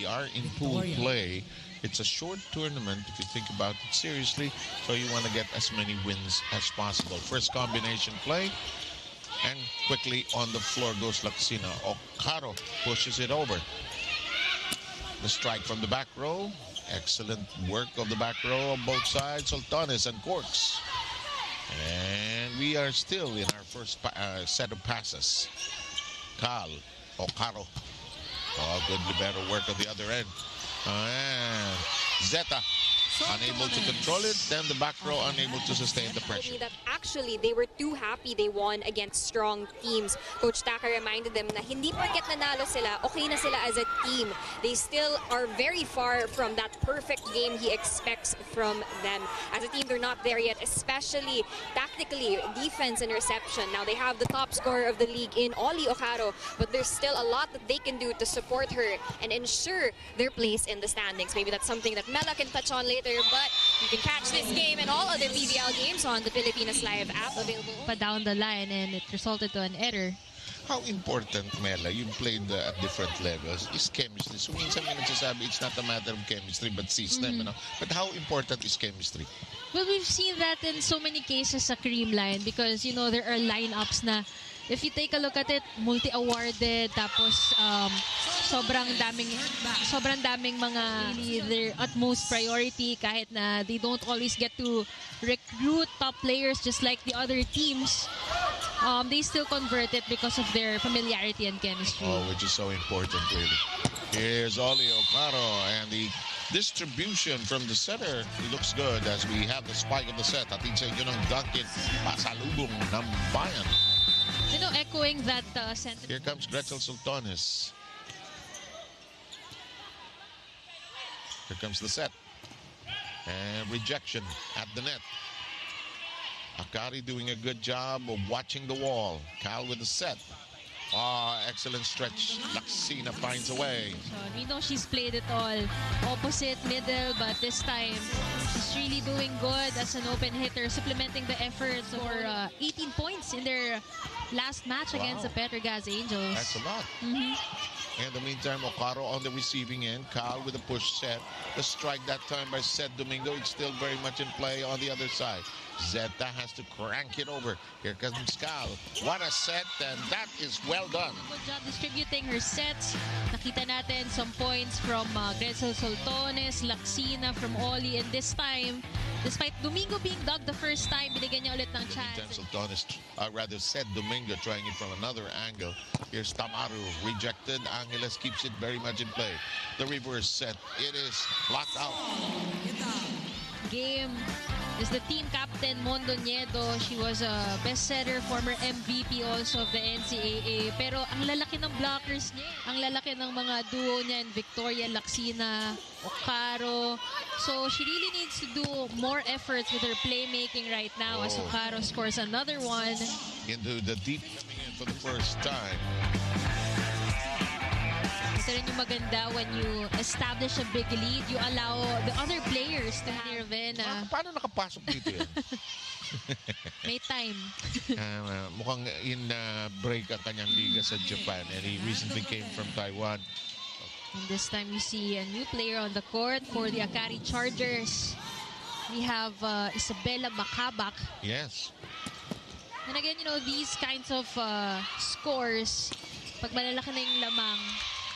are in pool play. It's a short tournament if you think about it seriously, so you want to get as many wins as possible. First combination play, and quickly on the floor goes Laksina. Akari pushes it over. The strike from the back row. Excellent work of the back row on both sides. Sultanes and corks. And we are still in our first set of passes. Akari. Oh, good libero work on the other end. And Zeta unable to control it, then the back row unable to sustain the pressure. That actually they were too happy they won against strong teams. Coach Taka reminded them na hindi porket nanalo sila, okay na sila as a team. They still are very far from that perfect game he expects from them. As a team, they're not there yet, especially tactically, defense and reception. Now they have the top scorer of the league in Oli Akari, but there's still a lot that they can do to support her and ensure their place in the standings. Maybe that's something that Mela can touch on later. But you can catch this game and all other PVL games on the Pilipinas Live app available. Down the line, and it resulted to an error. How important, Mela, you've played at different levels, is chemistry. So minsan may nagsasabi, it's not a matter of chemistry but system. You know? But how important is chemistry? Well, we've seen that in so many cases sa cream line because, you know, there are lineups na if you take a look at it, multi-awarded, tapos sobrang daming mga really their utmost priority kahit na they don't always get to recruit top players just like the other teams. They still convert it because of their familiarity and chemistry. Oh, which is so important, really. Here's Oli Akari, and the distribution from the center looks good as we have the spike of the set. Atin sa inyo ng Duncan, pasalubong ng bayan. You know, echoing that sentiment. Here comes Gretzel Sultanes. Here comes the set. And rejection at the net. Akari doing a good job of watching the wall. Cal with the set. Excellent stretch. Laksina finds a way. So we know she's played it all. Opposite, middle, but this time she's really doing good as an open hitter, supplementing the efforts for 18 points in their last match against the Petrogas Angels. That's a lot. In the meantime, Akari on the receiving end. Cal with a push set. The strike that time by Seth Domingo. It's still very much in play on the other side. Zeta has to crank it over. Here comes Cal. What a set, and that is well done. Good job distributing her sets. Nakita natin some points from Gretzel Sultanes, Laksina from Oli, and this time, despite Domingo being dug the first time, binigyan niya ulit ng chance. Sultanes, rather said Domingo, trying it from another angle. Here's Tamaru, rejected. Angeles keeps it very much in play. The reverse set, it is blocked out. Game is the team captain, Mondoñedo. She was a best setter, former MVP also of the NCAA. Pero ang lalaki ng blockers niya. Ang lalaki ng mga duo niya in Victoria, Laksina, Akari. So she really needs to do more efforts with her playmaking right now as Akari scores another one. Into the deep for the first time. Ito rin yung maganda when you establish a big lead, you allow the other players to intervene. Paano nakapasok dito yan? May time. Mukhang in break ang kanyang liga sa Japan, and he recently came from Taiwan. And this time you see a new player on the court for the Akari Chargers. We have Isabella Macabak. Yes. And again, you know, these kinds of scores, pag malalaki na yung lamang,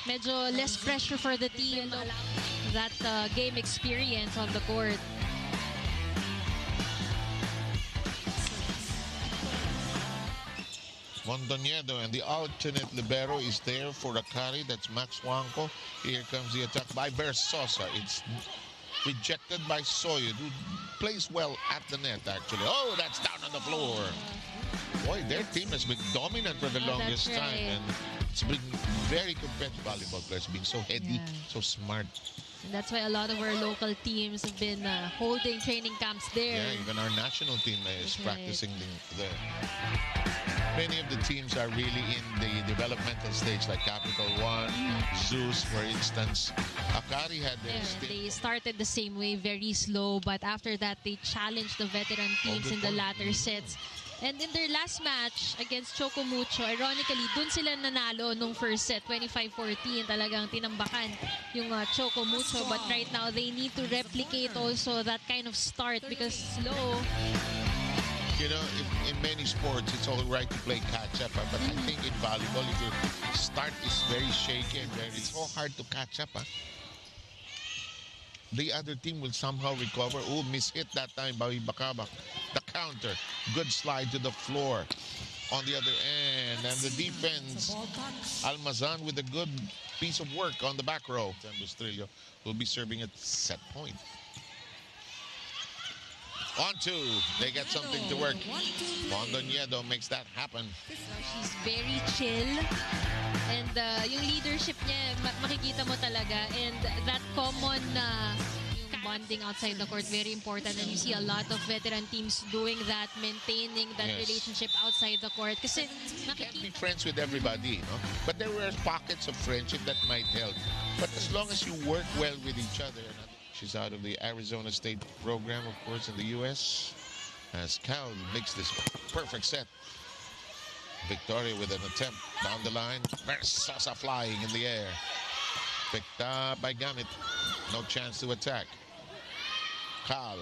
medyo less pressure for the team. That game experience on the court. Mondoñedo, and the alternate libero is there for Akari. That's Max Juanco. Here comes the attack by Versosa. It's rejected by Soyud, who plays well at the net, actually. Oh, that's down on the floor. Boy, their team has been dominant for the longest time. And it's been very competitive volleyball players, being so heady, so smart. And that's why a lot of our local teams have been holding training camps there. Yeah, even our national team is practicing there. Many of the teams are really in the developmental stage, like Capital One, ZUS, for instance. Akari had their they started the same way, very slow, but after that, they challenged the veteran teams in the latter sets. And in their last match against Choco Mucho, ironically, dun sila nanalo nung first set, 25-14. Talagang tinambakan yung Choco Mucho. But right now, they need to replicate also that kind of start because slow. You know, in many sports, it's all right to play catch-up. But I think in volleyball, if your start is very shaky and it's so hard to catch up. The other team will somehow recover. Oh, mishit that time by Bakabak. The counter. Good slide to the floor. On the other end. And the defense. Almazan with a good piece of work on the back row. And Bustrillo will be serving at set point. On two. They get something to work. Mondoñedo makes that happen. She's very chill. And yung leadership niya, makikita mo talaga. And that common yung bonding outside the court, very important. And you see a lot of veteran teams doing that, maintaining that relationship outside the court. Kasi you can't be friends with everybody, no? But there were pockets of friendship that might help. But as long as you work well with each other. She's out of the Arizona State program, of course, in the U.S. As Cal makes this perfect set. Victoria with an attempt down the line. Sasa flying in the air. Picked up by Gamit. No chance to attack. Cal.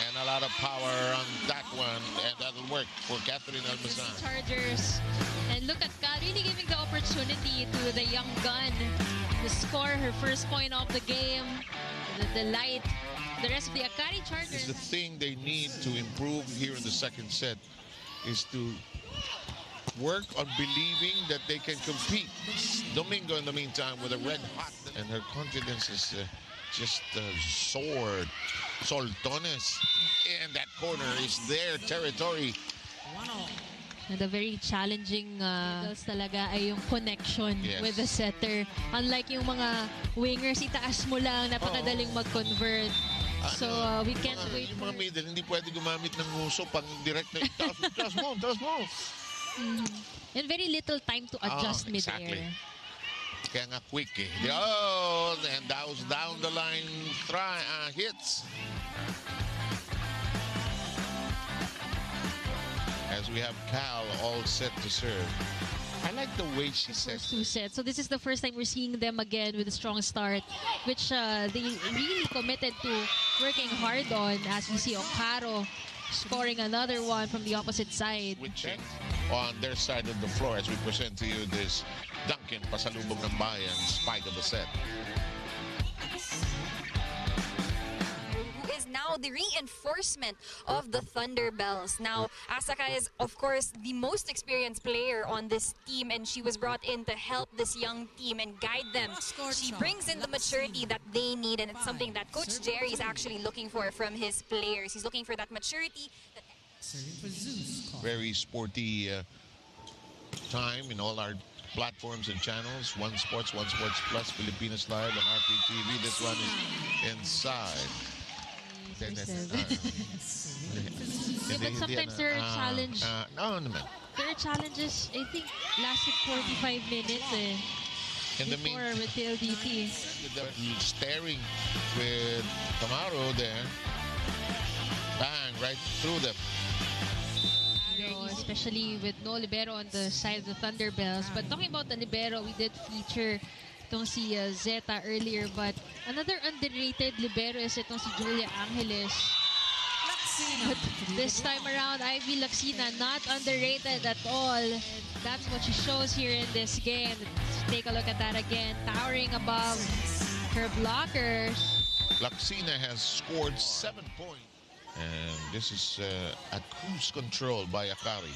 And a lot of power on that one. And that'll work for Catherine Almazan. Chargers. And look at Cal really giving the opportunity to the young gun to score her first point of the game. The light. The rest of the Akari Chargers. The thing they need to improve here in the second set is to work on believing that they can compete. Domingo, in the meantime, with a red hot, and her confidence is just soared. Soltones in that corner is their territory. And the very challenging talaga ay yung connection with the setter. Unlike yung mga wingers, itaas mo lang, napakadaling mag-convert. So we can't wait. Yung mga middle, hindi pwede gumamit ng nguso pang direct na taas mo. And very little time to adjust mid-air. Kaya nga quick eh. Oh, and that was down the line hits. As we have Cal all set to serve. I like the way she says two sets. So this is the first time we're seeing them again with a strong start, which they really committed to working hard on, as we see Okaro scoring another one from the opposite side. Switching on their side of the floor as we present to you this Duncan Pasalubong ng Bayan spike of the set. Now the reinforcement of the Thunderbelles. Now, Asaka is, of course, the most experienced player on this team, and she was brought in to help this young team and guide them. She brings in the maturity that they need, and it's something that Coach Jerry is actually looking for from his players. He's looking for that maturity. Very sporty time in all our platforms and channels. One Sports Plus, Filipinas Live, and RPTV. This one is inside. But sometimes there are challenges. There are challenges, I think, lasted 45 minutes before with TLDT. Staring with Camaro there. Bang, right through them. Especially with no libero on the side of the Thunderbelles. But talking about the libero, we did feature itong si Zeta earlier, but another underrated libero is itong si Julia Angeles. But this time around, Ivy Laxina, not underrated at all. That's what she shows here in this game. Let's take a look at that again. Towering above her blockers. Laxina has scored 7 points. And this is at cruise control by Akari.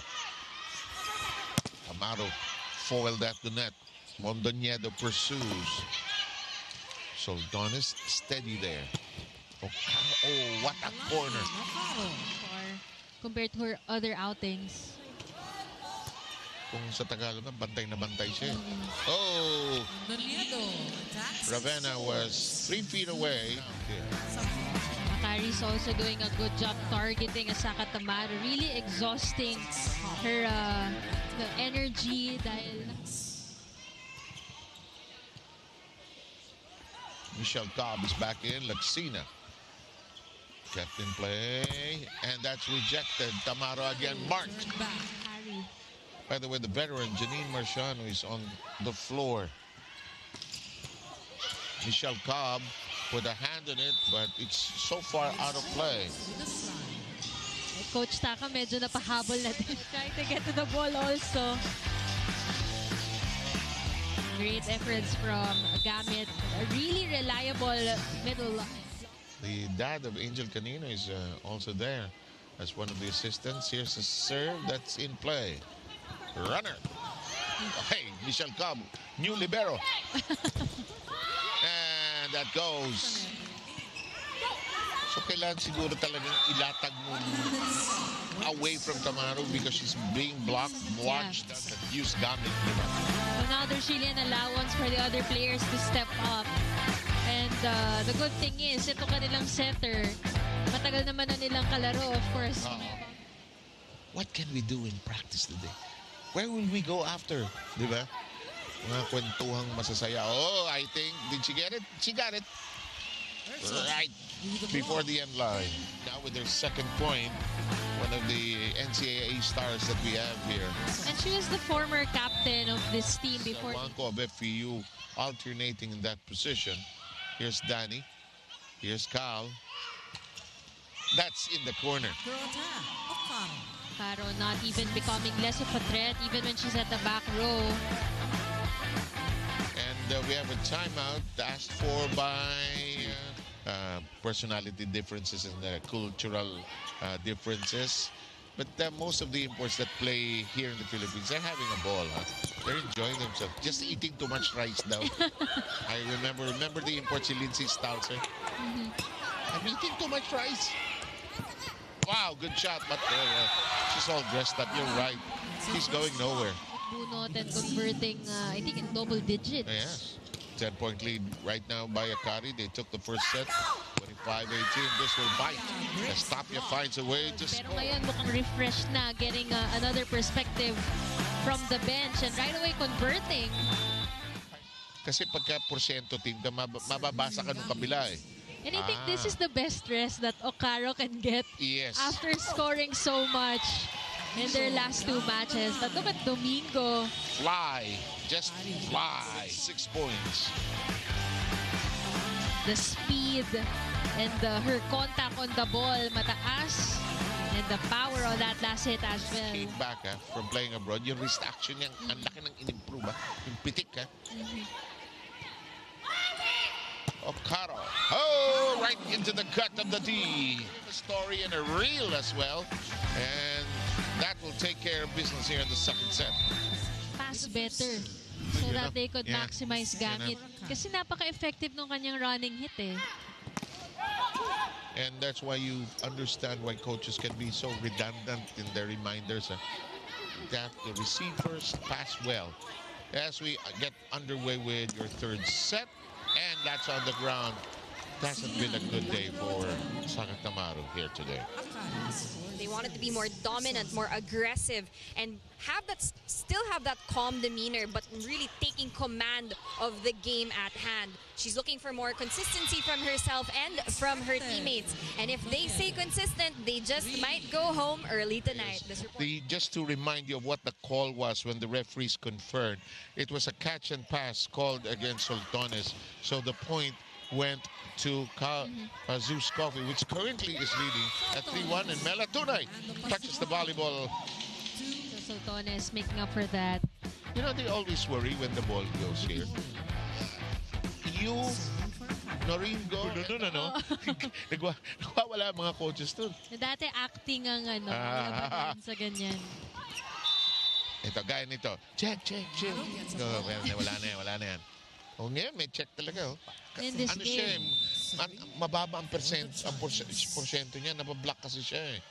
Amaro foiled at the net. Mondoñedo pursues. Soldones steady there. Oh, what a corner. Compared to her other outings. Kung sa Tagalog, bantay na bantay siya. Oh! Ravenna was 3 feet away. Akari's also doing a good job targeting Asaka Tamara. Really exhausting her the energy dahil Michelle Cobb is back in. Laxina Kept in play, and that's rejected. Tamaro again marked. Akari. By the way, the veteran Janine Marciano is on the floor. Michelle Cobb put a hand on it, but it's so far out of play. Coach Taka medyo napahabol na din. Trying to get to the ball also. Great efforts from Gamit. A really reliable middle. The dad of Angel Canino is also there as one of the assistants. Here's a serve that's in play. Runner. Hey, Michelle Cobb, new libero. And that goes. So kailangan siguro talagang ilatag mo away from Tamaro because she's being blocked. Watch that use Gamit. So now there's really an allowance for the other players to step up. And the good thing is, ito kanilang setter, matagal naman na nilang kalaro, of course. What can we do in practice today? Where will we go after? Di ba? Mga kwentuhang masasaya. Oh, I think, did she get it? She got it. Right before the end line. Now with their second point, one of the NCAA stars that we have here. And she was the former captain of this team before. Manco of FEU alternating in that position. Here's Danny. Here's Cal. That's in the corner. Caro not even becoming less of a threat even when she's at the back row. And we have a timeout asked for by personality differences and cultural differences. But most of the imports that play here in the Philippines, they're having a ball. Huh? They're enjoying themselves. Just eating too much rice now. I remember the imports, Lindsay Stalzer. I'm eating too much rice. Wow, good shot. But she's all dressed up. You're right. She's going nowhere. Bunot and converting, I think, in double digits. Yes. 10-point lead right now by Akari. They took the first set. 25-18. This will bite. As Tapia finds a way to Pero score. ngayon mukhang refreshed na, getting another perspective from the bench and right away converting. Kasi pagka porsyento team ka, mababasa ka nung kabila eh. And I think this is the best rest that Okaro can get Yes. after scoring so much in their last two matches. But look at Domingo. Fly. Just fly. 6 points. The speed and her contact on the ball, mataas. And the power on that last hit as well. Came back from playing abroad. Yung wrist action niya, ang laki ng in-improve. Yung pitik. Okaro. Oh, right into the gut of the D. A story and a reel as well. And that will take care of business here in the second set. Pass better so that they could maximize Gamit. Kasi napaka-effective nung kanyang running hit eh. And that's why you understand why coaches can be so redundant in their reminders. That the receive first, pass well. As we get underway with your third set, and that's on the ground. It hasn't been a good day for Sangatamaru here today. They wanted to be more dominant, more aggressive, and still have that calm demeanor, but really taking command of the game at hand. She's looking for more consistency from herself and from her teammates. And if they stay consistent, they just might go home early tonight. Just to remind you of what the call was when the referees confirmed, it was a catch and pass called against Sultanes. So the point went to ZUS Coffee, which currently is leading at 3-1, and Mela Tunay touches the volleyball. So Sultanes making up for that. You know, they always worry when the ball goes here. You, Noringo, no. Nagwawala mga coaches dun. Dati acting ang labanan sa ganyan. Ito, gaya nito. Check. No, wala na yan. O ngayon, may check talaga. Oh. In this game. Mababa ang porsyento niya. Nabablock kasi siya eh.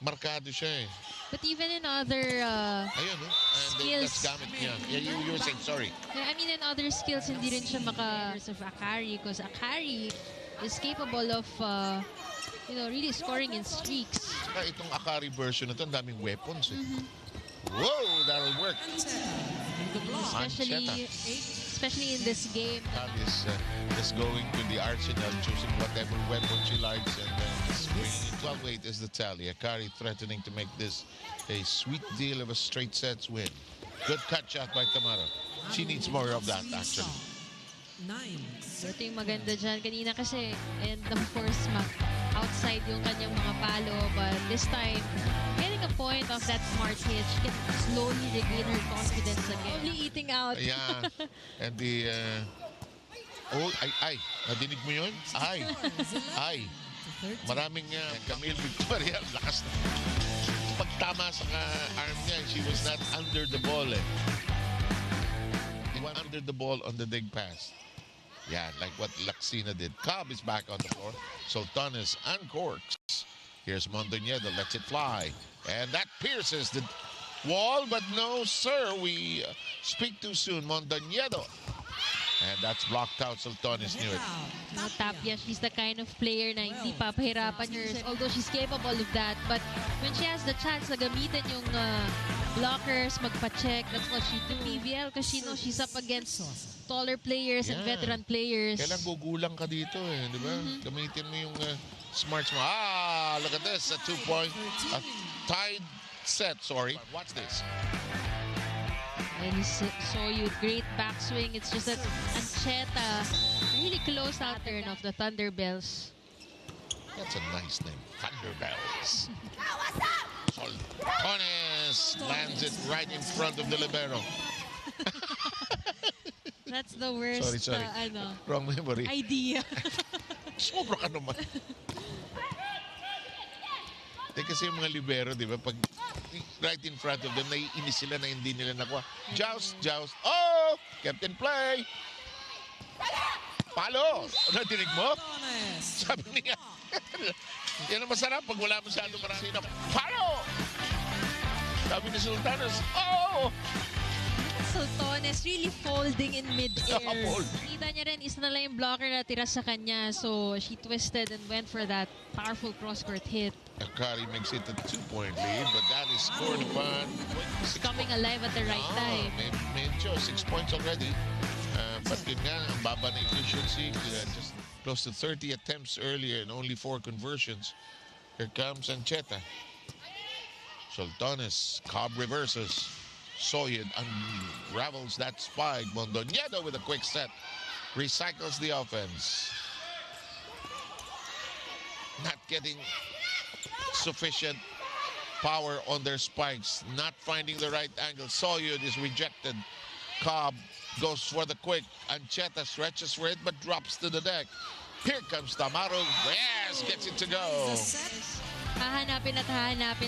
Markado siya eh. But even in other Ayun, skills. That's gamit niya. Yeah, you were saying, sorry. I mean, in other skills, hindi rin siya of Akari, because Akari is capable of, really scoring in streaks. Itong Akari version na ito, ang daming weapons eh. Whoa, that'll work. Especially in this game. Is going to the arsenal, choosing whatever weapon she likes, and then Bringing 12-8 is the tally. Akari threatening to make this a sweet deal of a straight sets win. Good cut shot by Tamara. She needs more of that, actually. Ito yung maganda dyan kanina kasi, and of course, outside yung kanyang mga palo, but this time, getting a point of that smart hit, she can slowly regain her confidence again. Only eating out. Yeah, and the... ay. Nadinig mo yun? Ay. Maraming Camille Victoria. Lakas na. Pagtama sa arm niya, she was not under the ball eh. He went under the ball on the dig pass. Yeah, like what Laxina did. Cobb is back on the floor. Sultanes uncorks. Here's Mondoñedo, lets it fly. And that pierces the wall, but no, sir. We speak too soon. Mondoñedo. And that's blocked out. Sultanes knew it. No, Tapia, she's the kind of player na hindi papahirapan her. Although she's capable of that. But when she has the chance na gamitin yung blockers, magpa-check, that's what she do. PVL, kasi she's up against taller players and veteran players. Kailan gugulang ka dito eh, di ba? Gamitin mo yung smarts mo. Look at this. A 2-point, a tied set, sorry. Watch this. And he saw you, great backswing. It's just that Ancheta really close out turn of the Thunderbelles. That's a nice name, Thunderbelles. Sultanes lands it right in front of the libero. That's the worst Sorry. Wrong memory. idea. Sobra ka naman. Kasi yung mga libero, di ba, pag right in front of them, naiinis sila na hindi nila nakuha. Joust. Oh! Kept in play. Palo! Natinig mo? Sabi niya. Yan ang masarap pag wala masyado marami na palo! Sabi ni Sultanes, oh! Sultanes really folding in mid-air. Kita niya rin, isa na lang yung blocker na tira sa kanya. So, she twisted and went for that powerful cross-court hit. Akari makes it a 2-point lead, but that is scored upon. She's coming alive at the right time. Medyo, 6 points already. But yun nga, ang baba na efficiency. Just close to 30 attempts earlier and only 4 conversions. Here comes Ancheta. Sultanes, Cobb reverses. Soyed unravels that spike. Mondoñedo with a quick set. Recycles the offense. Not getting sufficient power on their spikes. Not finding the right angle. Soyed is rejected. Cobb goes for the quick. Ancheta stretches for it but drops to the deck. Here comes Tamaro. Yes, gets it to go. Hahanapin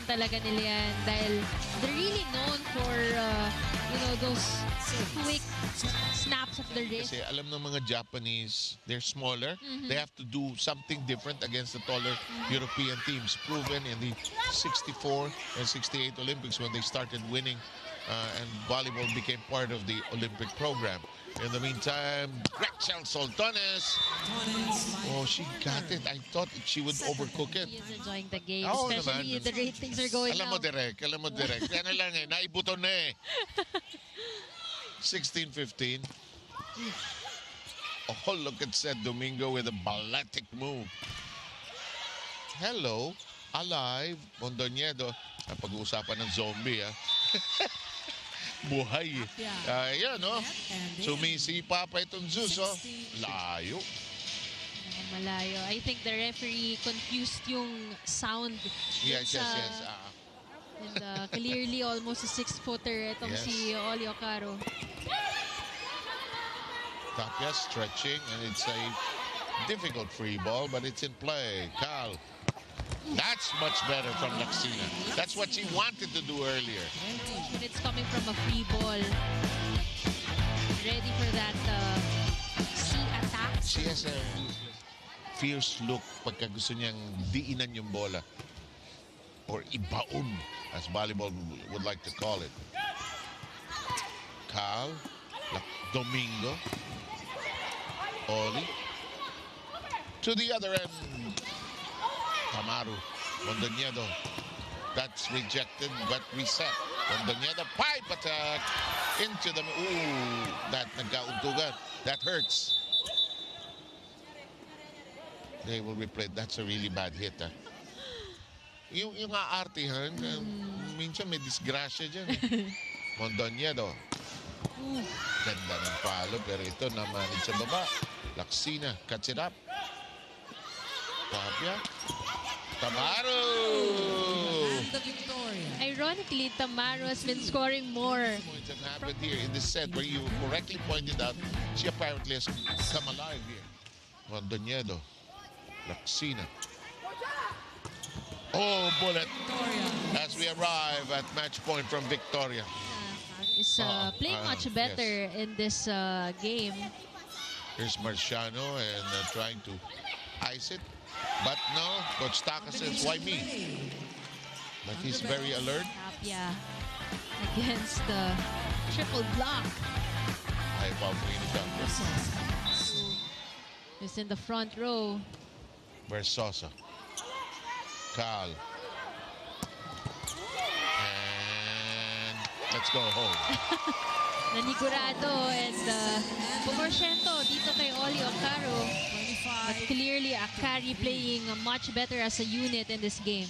talaga nila yan dahil they're really known for those quick snaps of the wrist. Kasi alam ng mga Japanese, they're smaller. They have to do something different against the taller European teams. Proven in the 64 and 68 Olympics when they started winning and volleyball became part of the Olympic program. In the meantime, Gretchen Sultanes. Oh, she got it. I thought she would overcook it. She is enjoying the game, Oo especially naman. the ratings are going Alam mo, up. Derek. Yan lang eh. Naibuton na eh. 16-15. Oh, look at Seth Domingo with a balletic move. Hello. Alive. Mondoñedo. Ang pag-uusapan ng zombie, ah. Buhay. Yan, no? Sumisipa pa itong ZUS, oh. Layo. Malayo. I think the referee confused yung sound. Yes. And clearly almost a 6-footer itong si Oli Okaro. Tapia stretching, and it's a difficult free ball, but it's in play. Cal. That's much better from Laxina. That's what she wanted to do earlier. When it's coming from a free ball. Ready for that C attack. She has a fierce look pagka gusto niyang diinan yung bola. Or ibaon, as volleyball would like to call it. Cal. Domingo. Oli. To the other end. Tamaro. Mondoñedo. That's rejected but reset. Mondoñedo pipe attack into the... Ooh, that nagkauntugan. That hurts. They will replay. That's a really bad hit. Yung aartihan, minsan may disgrasya dyan. Mondoñedo. Ganda ng palo, pero ito namanid sa baba. Laksina, cuts it up. Tapia. Tamaro! Ironically, Tamaro has been scoring more. Points have happened here in this set where you correctly pointed out she apparently has come alive here. Mondoñedo. Laksina. Oh, bullet. As we arrive at match point from Victoria. Is playing much better in this game. Here's Marciano and trying to ice it. But no, Coach Taka says, why me? But he's very alert. Tapia against the triple block. Ay, Paulino He's in the front row. Where's Sosa? Cal. And let's go home. Nanigurado and Pumorsento dito kay Oli Ocaro. But clearly Akari playing much better as a unit in this game.